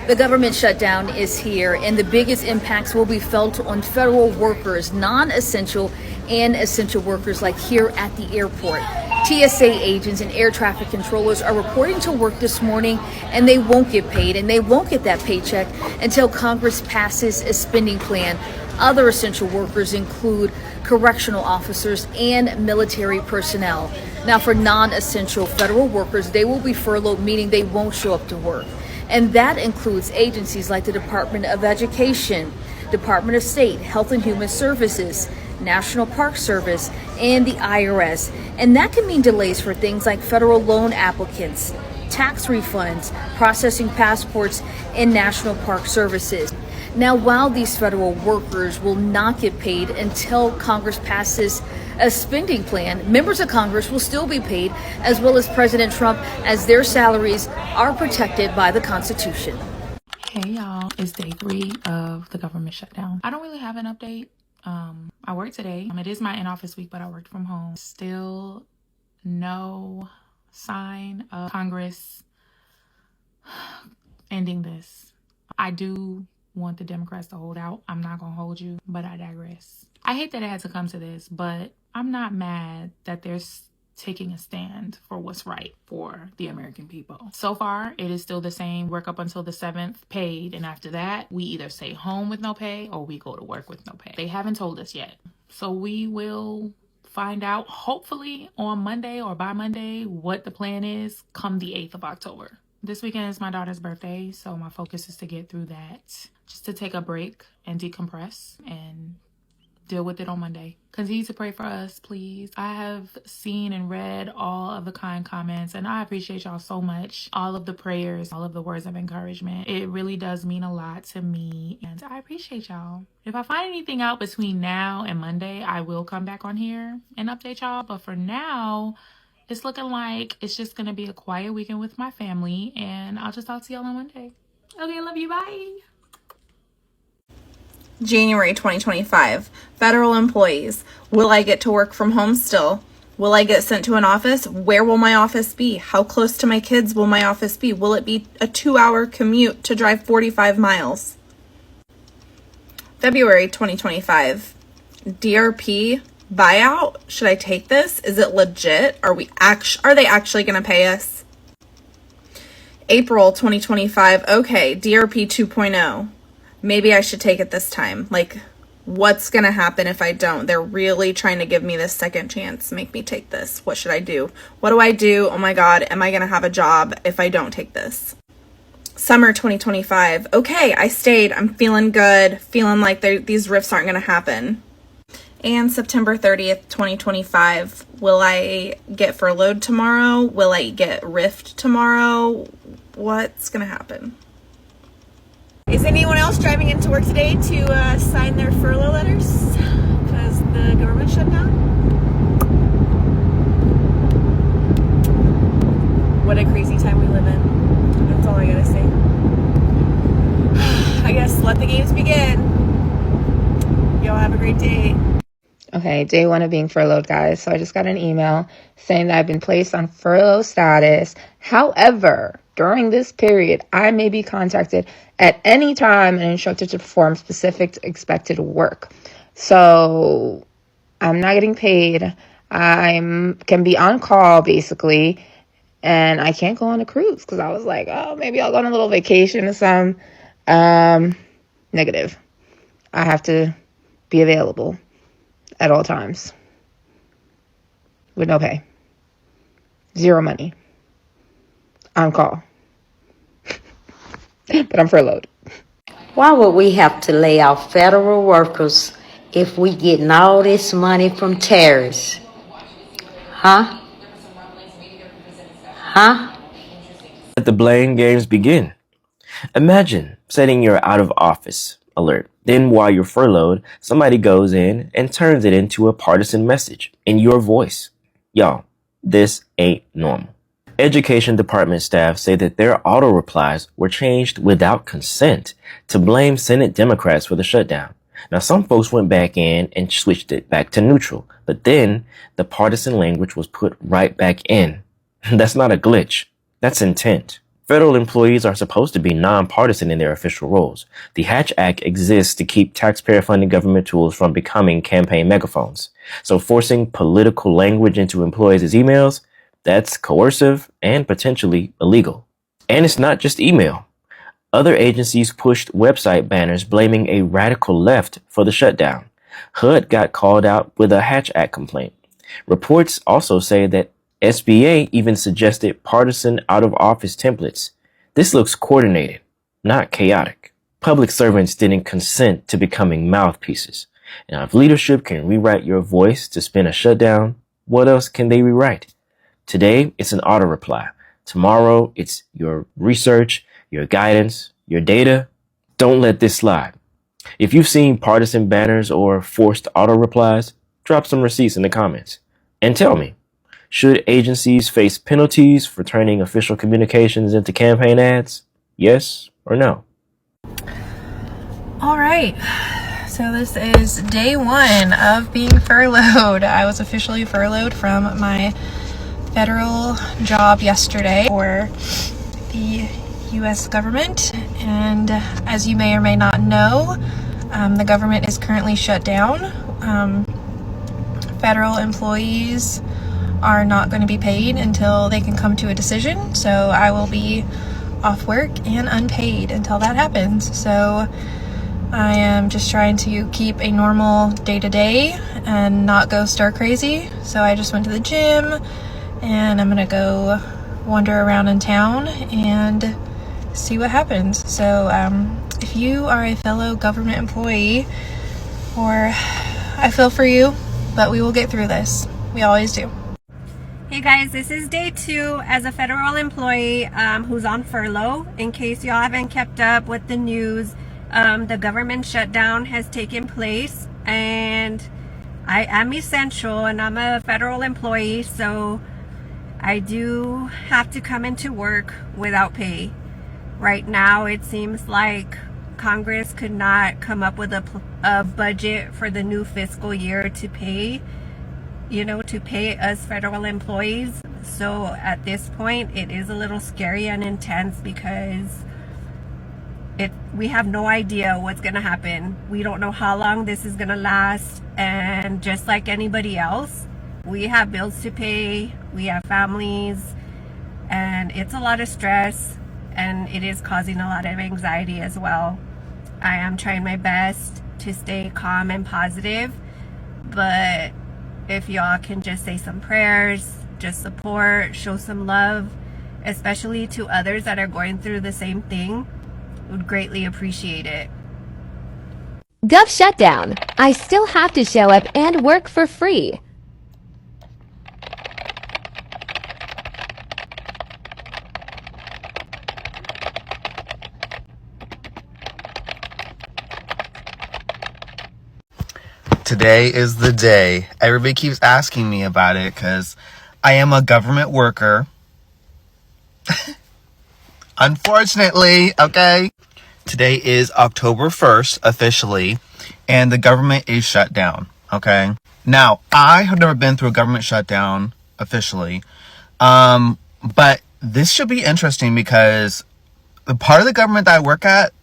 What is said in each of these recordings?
The government shutdown is here, and the biggest impacts will be felt on federal workers, non-essential and essential workers like here at the airport. TSA agents and air traffic controllers are reporting to work this morning, and they won't get paid, and they won't get that paycheck until Congress passes a spending plan. Other essential workers include correctional officers and military personnel. Now, for non-essential federal workers, they will be furloughed, meaning they won't show up to work. And that includes agencies like the Department of Education, Department of State, Health and Human Services, National Park Service, and the IRS. And that can mean delays for things like federal loan applicants, tax refunds, processing passports, and National Park Services. Now, while these federal workers will not get paid until Congress passes a spending plan, members of Congress will still be paid, as well as President Trump, as their salaries are protected by the Constitution. Hey y'all, it's day 3 of the government shutdown. I don't really have an update. I worked today. It is my in-office week, but I worked from home. Still no sign of Congress ending this. I do want the Democrats to hold out. I'm not gonna hold you, but I digress. I hate that it had to come to this, but I'm not mad that they're taking a stand for what's right for the American people. So far, it is still the same. Work up until the 7th, paid, and after that, we either stay home with no pay or we go to work with no pay. They haven't told us yet. So we will find out, hopefully on Monday or by Monday, what the plan is come the 8th of October. This weekend is my daughter's birthday, so my focus is to get through that, just to take a break and decompress and deal with it on Monday. Continue to pray for us, please. I have seen and read all of the kind comments, and I appreciate y'all so much. All of the prayers, all of the words of encouragement. It really does mean a lot to me, and I appreciate y'all. If I find anything out between now and Monday, I will come back on here and update y'all. But for now, it's looking like it's just gonna be a quiet weekend with my family, and I'll just talk to y'all on Monday. Okay, I love you. Bye. January 2025. Federal employees. Will I get to work from home still? Will I get sent to an office? Where will my office be? How close to my kids will my office be? Will it be a 2-hour commute to drive 45 miles? February 2025. DRP buyout. Should I take this? Is it legit? Are they actually going to pay us? April 2025. Okay, DRP 2.0. Maybe I should take it this time. Like, what's going to happen if I don't? They're really trying to give me this second chance, make me take this. What should I do? What do I do? Oh my God, am I going to have a job if I don't take this? Summer 2025. Okay, I stayed. I'm feeling good. Feeling like these rifts aren't going to happen. And September 30th, 2025. Will I get furloughed tomorrow? Will I get riffed tomorrow? What's going to happen? Is anyone else driving into work today to sign their furlough letters because the government shut down? What a crazy time we live in. That's all I gotta say. I guess let the games begin. Y'all have a great day. Okay, day 1 of being furloughed, guys. So I just got an email saying that I've been placed on furlough status. However, during this period, I may be contacted at any time and instructed to perform specific expected work. So I'm not getting paid. I can be on call, basically, and I can't go on a cruise because I was like, oh, maybe I'll go on a little vacation or some. Negative. I have to be available at all times with no pay. 0 money. On call. But I'm furloughed. Why would we have to lay off federal workers if we getting all this money from terrorists? Huh? Let the blame games begin. Imagine setting your out of office alert. Then while you're furloughed, somebody goes in and turns it into a partisan message in your voice. Y'all, this ain't normal. Education department staff say that their auto replies were changed without consent to blame Senate Democrats for the shutdown. Now, some folks went back in and switched it back to neutral, but then the partisan language was put right back in. That's not a glitch. That's intent. Federal employees are supposed to be nonpartisan in their official roles. The Hatch Act exists to keep taxpayer-funded government tools from becoming campaign megaphones. So forcing political language into employees' emails, that's coercive and potentially illegal. And it's not just email. Other agencies pushed website banners blaming a radical left for the shutdown. HUD got called out with a Hatch Act complaint. Reports also say that SBA even suggested partisan out-of-office templates. This looks coordinated, not chaotic. Public servants didn't consent to becoming mouthpieces. Now, if leadership can rewrite your voice to spin a shutdown, what else can they rewrite? Today, it's an auto reply. Tomorrow, it's your research, your guidance, your data. Don't let this slide. If you've seen partisan banners or forced auto replies, drop some receipts in the comments. And tell me, should agencies face penalties for turning official communications into campaign ads? Yes or no? All right. So this is day one of being furloughed. I was officially furloughed from my federal job yesterday for the U.S. government. And as you may or may not know, the government is currently shut down. Federal employees are not going to be paid until they can come to a decision. So I will be off work and unpaid until that happens. So I am just trying to keep a normal day-to-day and not go stir crazy. So I just went to the gym and I'm gonna go wander around in town and see what happens. So if you are a fellow government employee, or I feel for you, but we will get through this. We always do. Hey guys, this is day 2 as a federal employee who's on furlough. In case y'all haven't kept up with the news, the government shutdown has taken place, and I am essential and I'm a federal employee, so I do have to come into work without pay. Right now it seems like Congress could not come up with a budget for the new fiscal year to pay us federal employees. So at this point it is a little scary and intense because we have no idea what's gonna happen. We don't know how long this is gonna last, and just like anybody else, we have bills to pay, we have families, and it's a lot of stress, and it is causing a lot of anxiety as well. I am trying my best to stay calm and positive, but if y'all can just say some prayers, just support, show some love, especially to others that are going through the same thing, would greatly appreciate it. Gov shutdown. I still have to show up and work for free. Today is the day. Everybody keeps asking me about it because I am a government worker. Unfortunately, okay? Today is October 1st, officially, and the government is shut down, okay? Now, I have never been through a government shutdown officially, but this should be interesting because the part of the government that I work at,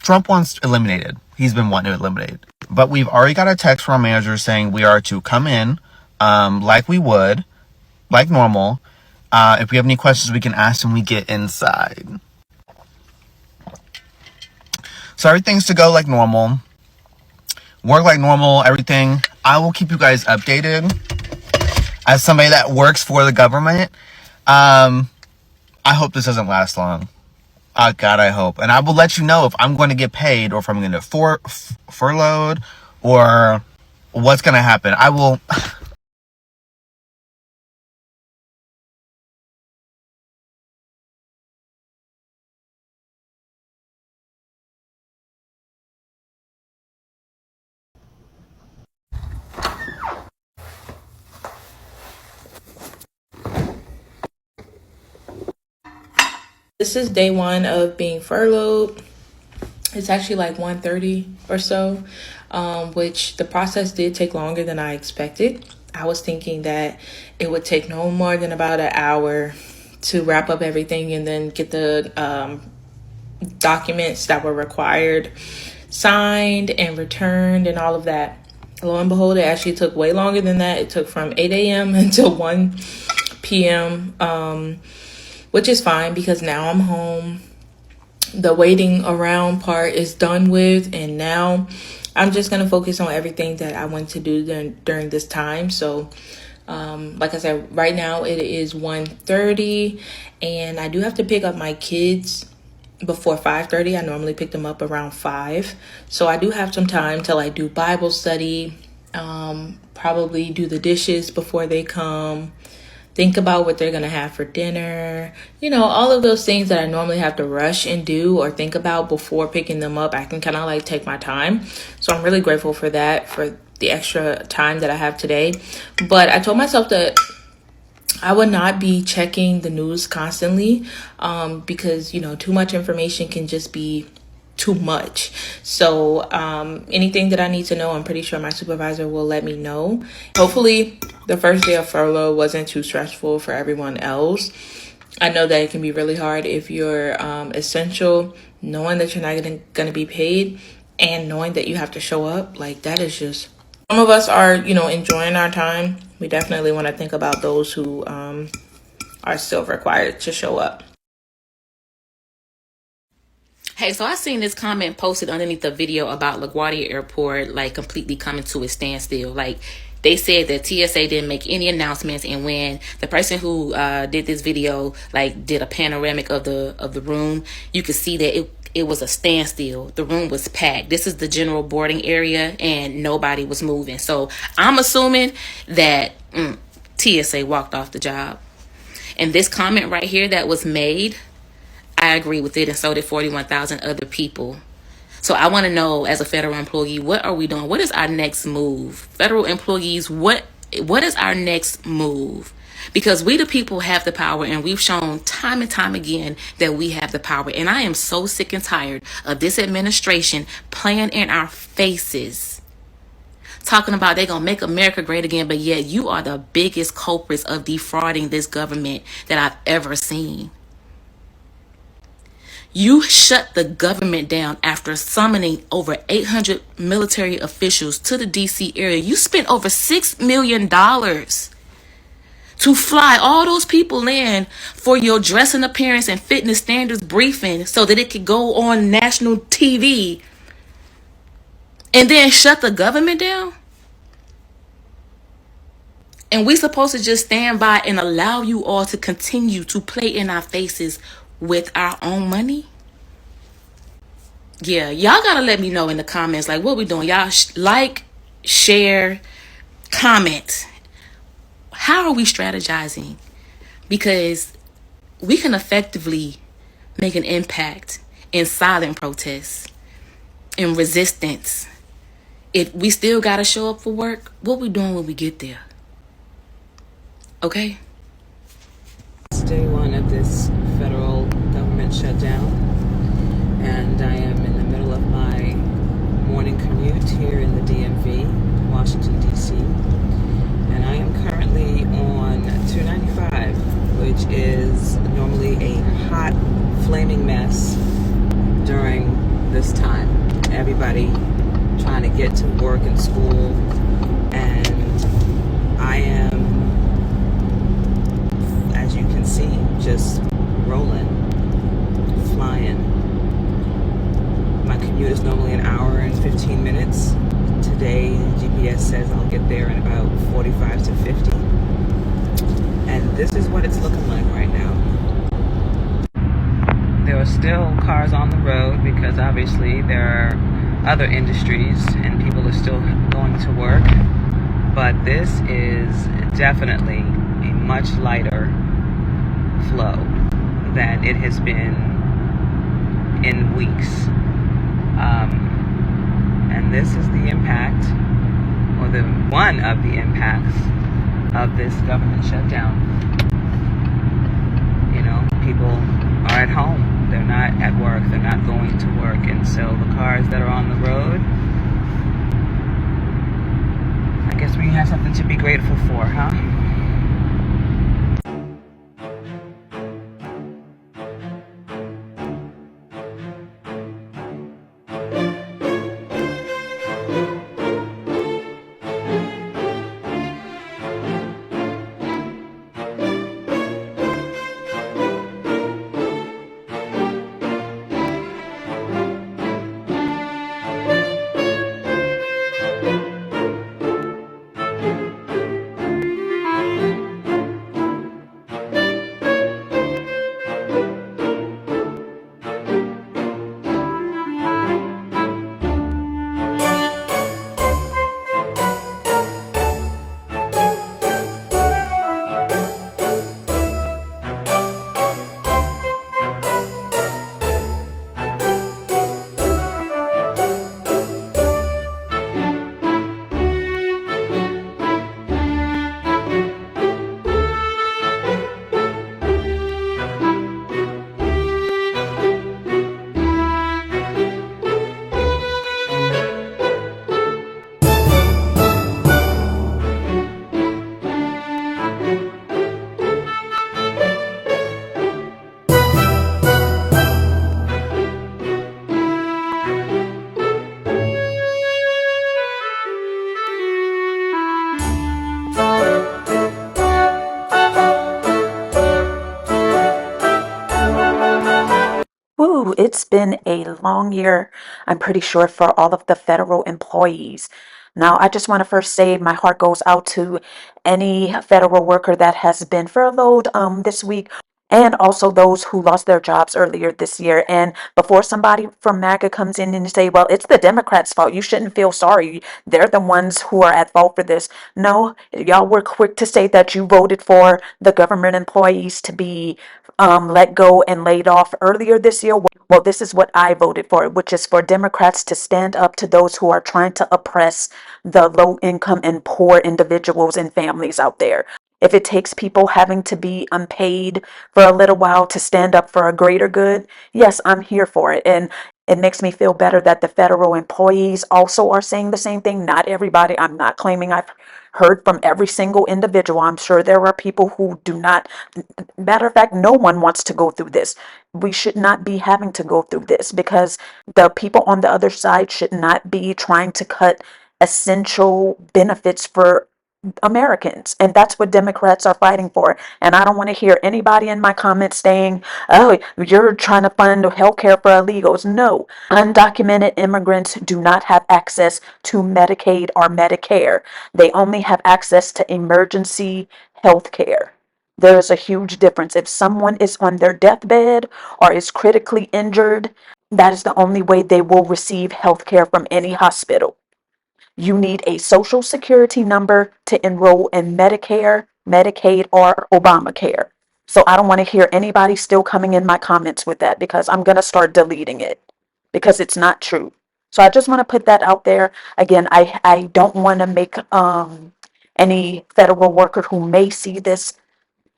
Trump wants eliminated. He's been wanting to eliminate. But we've already got a text from our manager saying we are to come in like we would, like normal. If we have any questions, we can ask when we get inside. So everything's to go like normal. Work like normal, everything. I will keep you guys updated. As somebody that works for the government, I hope this doesn't last long. God, I hope. And I will let you know if I'm going to get paid or if I'm going to furloughed or what's going to happen. I will... This is day 1 of being furloughed. It's actually like 1:30 or so, which the process did take longer than I expected. I was thinking that it would take no more than about an hour to wrap up everything and then get the documents that were required signed and returned and all of that. Lo and behold, it actually took way longer than that. It took from 8 a.m. until 1 p.m., which is fine because now I'm home. The waiting around part is done with, and now I'm just going to focus on everything that I want to do during this time. So like I said, right now it is 1:30, and I do have to pick up my kids before 5:30. I normally pick them up around 5, so I do have some time till I do Bible study, probably do the dishes before they come, think about what they're gonna have for dinner, all of those things that I normally have to rush and do or think about before picking them up. I can kind of like take my time, so I'm really grateful for that, for the extra time that I have today. But I told myself that I would not be checking the news constantly, because too much information can just be too much. So anything that I need to know, I'm pretty sure my supervisor will let me know. Hopefully the first day of furlough wasn't too stressful for everyone else. I know that it can be really hard if you're essential, knowing that you're not going to be paid and knowing that you have to show up. Like, that is just, some of us are, enjoying our time. We definitely want to think about those who are still required to show up. Hey, so I seen this comment posted underneath the video about LaGuardia Airport, like, completely coming to a standstill. Like, they said that TSA didn't make any announcements, and when the person who did this video, like, did a panoramic of the room, you could see that it was a standstill. The room was packed. This is the general boarding area, and nobody was moving. So I'm assuming that TSA walked off the job. And this comment right here that was made, I agree with it, and so did 41,000 other people. So I want to know, as a federal employee, what are we doing? What is our next move? Federal employees, what is our next move? Because we the people have the power, and we've shown time and time again that we have the power. And I am so sick and tired of this administration playing in our faces, talking about they're going to make America great again, but yet you are the biggest culprits of defrauding this government that I've ever seen. You shut the government down after summoning over 800 military officials to the D.C. area. You spent over $6 million to fly all those people in for your dressing appearance and fitness standards briefing so that it could go on national TV, and then shut the government down? And we supposed to just stand by and allow you all to continue to play in our faces with our own money? Yeah, y'all gotta let me know in the comments, like, what we doing. Y'all like, share, comment. How are we strategizing? Because we can effectively make an impact in silent protests, in resistance. If we still gotta show up for work, what we doing when we get there? Okay? It's day one of this federal government shutdown, and I am in the middle of my morning commute here in the DMV, Washington, D.C., and I am currently on 295, which is normally a hot, flaming mess during this time. Everybody trying to get to work and school, and I am, as you can see, just rolling, flying. My commute is normally an hour and 15 minutes. Today, GPS says I'll get there in about 45 to 50. And this is what it's looking like right now. There are still cars on the road because obviously there are other industries and people are still going to work. But this is definitely a much lighter flow than it has been in weeks. And this is the impact, or the one of the impacts of this government shutdown. You know, people are at home. They're not at work. They're not going to work. And so the cars that are on the road, I guess we have something to be grateful for, huh? been a long year, I'm pretty sure, for all of the federal employees. Now, I just want to first say my heart goes out to any federal worker that has been furloughed this week, and also those who lost their jobs earlier this year. And before somebody from MAGA comes in and say, well, it's the Democrats' fault, you shouldn't feel sorry. They're the ones who are at fault for this. No, y'all were quick to say that you voted for the government employees to be let go and laid off earlier this year. Well, this is what I voted for, which is for Democrats to stand up to those who are trying to oppress the low income and poor individuals and families out there. If it takes people having to be unpaid for a little while to stand up for a greater good, yes, I'm here for it. And it makes me feel better that the federal employees also are saying the same thing. Not everybody. I'm not claiming I've heard from every single individual. I'm sure there are people who do not. Matter of fact, no one wants to go through this. We should not be having to go through this because the people on the other side should not be trying to cut essential benefits for Americans. And that's what Democrats are fighting for. And I don't want to hear anybody in my comments saying, oh, you're trying to fund health care for illegals. No, undocumented immigrants do not have access to Medicaid or Medicare. They only have access to emergency health care. There is a huge difference. If someone is on their deathbed or is critically injured, that is the only way they will receive health care from any hospital. You need a social security number to enroll in Medicare, Medicaid, or Obamacare. So I don't want to hear anybody still coming in my comments with that because I'm going to start deleting it because it's not true. So I just want to put that out there. Again, I don't want to make any federal worker who may see this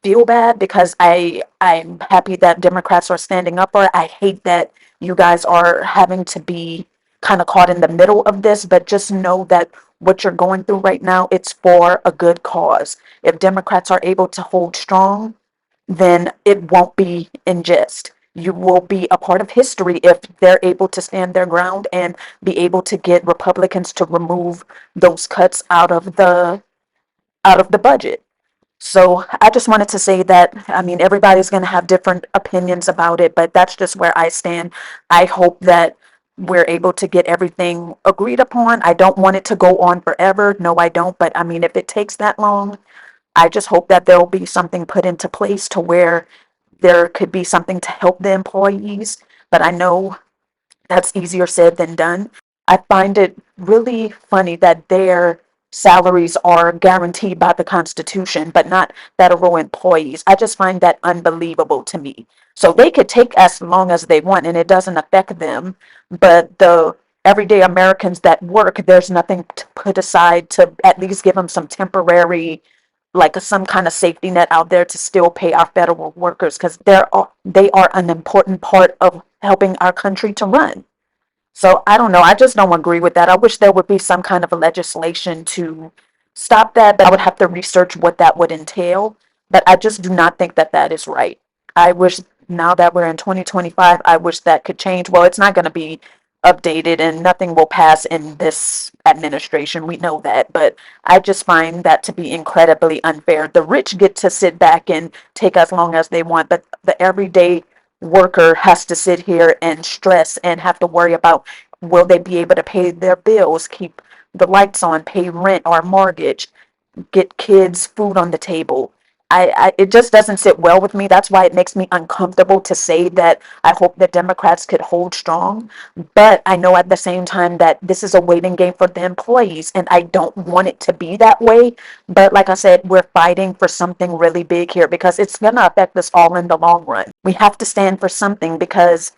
feel bad because I'm happy that Democrats are standing up for it. I hate that you guys are having to be kind of caught in the middle of this, but just know that what you're going through right now, it's for a good cause. If Democrats are able to hold strong, then it won't be in jest. You will be a part of history if they're able to stand their ground and be able to get Republicans to remove those cuts out of the budget. So I just wanted to say that, I mean, everybody's going to have different opinions about it, but that's just where I stand. I hope that we're able to get everything agreed upon. I don't want it to go on forever. No, I don't. But I mean, if it takes that long, I just hope that there'll be something put into place to where there could be something to help the employees. But I know that's easier said than done. I find it really funny that their salaries are guaranteed by the Constitution, but not federal employees. I just find that unbelievable to me. So they could take as long as they want and it doesn't affect them, but the everyday Americans that work, there's nothing to put aside to at least give them some temporary, like some kind of safety net out there to still pay our federal workers because they are an important part of helping our country to run. So I don't know. I just don't agree with that. I wish there would be some kind of a legislation to stop that, but I would have to research what that would entail. But I just do not think that that is right. I wish now that we're in 2025, I wish that could change. Well, it's not going to be updated and nothing will pass in this administration. We know that. But I just find that to be incredibly unfair. The rich get to sit back and take as long as they want, but the everyday worker has to sit here and stress and have to worry about will they be able to pay their bills, keep the lights on, pay rent or mortgage, get kids food on the table. It just doesn't sit well with me. That's why it makes me uncomfortable to say that I hope the Democrats could hold strong. But I know at the same time that this is a waiting game for the employees, and I don't want it to be that way. But like I said, we're fighting for something really big here because it's going to affect us all in the long run. We have to stand for something because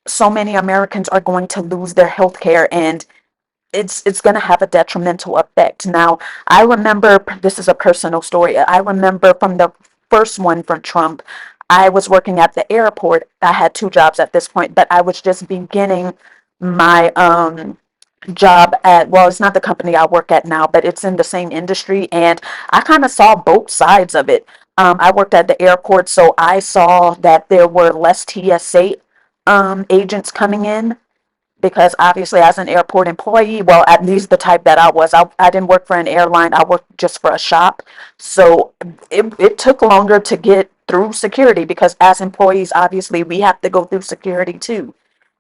so many Americans are going to lose their health care and it's going to have a detrimental effect. Now, I remember this is a personal story. I remember from the first one for Trump, I was working at the airport. I had two jobs at this point, but I was just beginning my job at, well, it's not the company I work at now, but it's in the same industry, and I kind of saw both sides of it. I worked at the airport, so I saw that there were less TSA agents coming in because obviously as an airport employee, well, at least the type that I didn't work for an airline. I worked just for a shop. So it took longer to get through security because as employees, obviously we have to go through security too.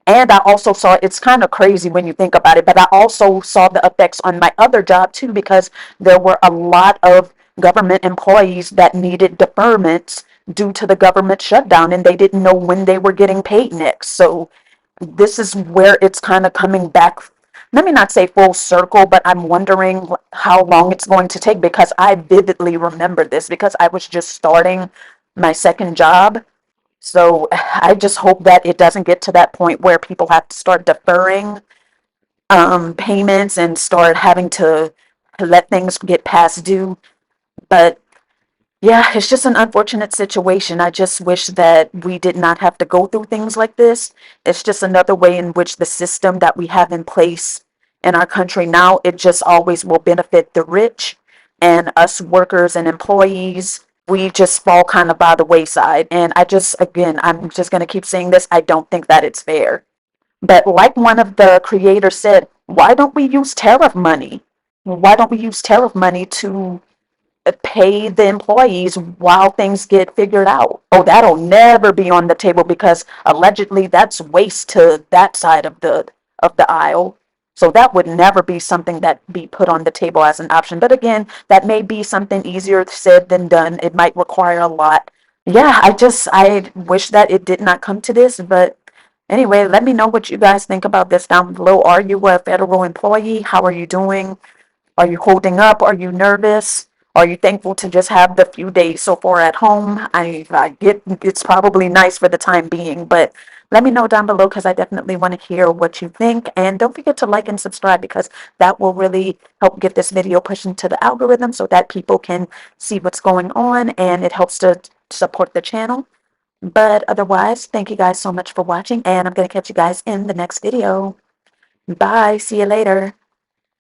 And I also saw, it's kind of crazy when you think about it, but I also saw the effects on my other job too, because there were a lot of government employees that needed deferments due to the government shutdown, and they didn't know when they were getting paid next. So this is where it's kind of coming back. Let me not say full circle, but I'm wondering how long it's going to take, because I vividly remember this because I was just starting my second job. So I just hope that it doesn't get to that point where people have to start deferring payments and start having to let things get past due. But yeah, it's just an unfortunate situation. I just wish that we did not have to go through things like this. It's just another way in which the system that we have in place in our country now, it just always will benefit the rich, and us workers and employees, we just fall kind of by the wayside. And I just, again, I'm just going to keep saying this. I don't think that it's fair. But like one of the creators said, why don't we use tariff money? Why don't we use tariff money to pay the employees while things get figured out? Oh, that'll never be on the table, because allegedly that's waste to that side of the aisle. So that would never be something that be put on the table as an option. But again, that may be something easier said than done. It might require a lot. Yeah, I wish that it did not come to this, but anyway, let me know what you guys think about this down below. Are you a federal employee? How are you doing? Are you holding up? Are you nervous? Are you thankful to just have the few days so far at home? I get it's probably nice for the time being, but let me know down below, because I definitely want to hear what you think. And don't forget to like and subscribe, because that will really help get this video pushed into the algorithm so that people can see what's going on, and it helps to support the channel. But otherwise, thank you guys so much for watching, and I'm going to catch you guys in the next video. Bye. See you later.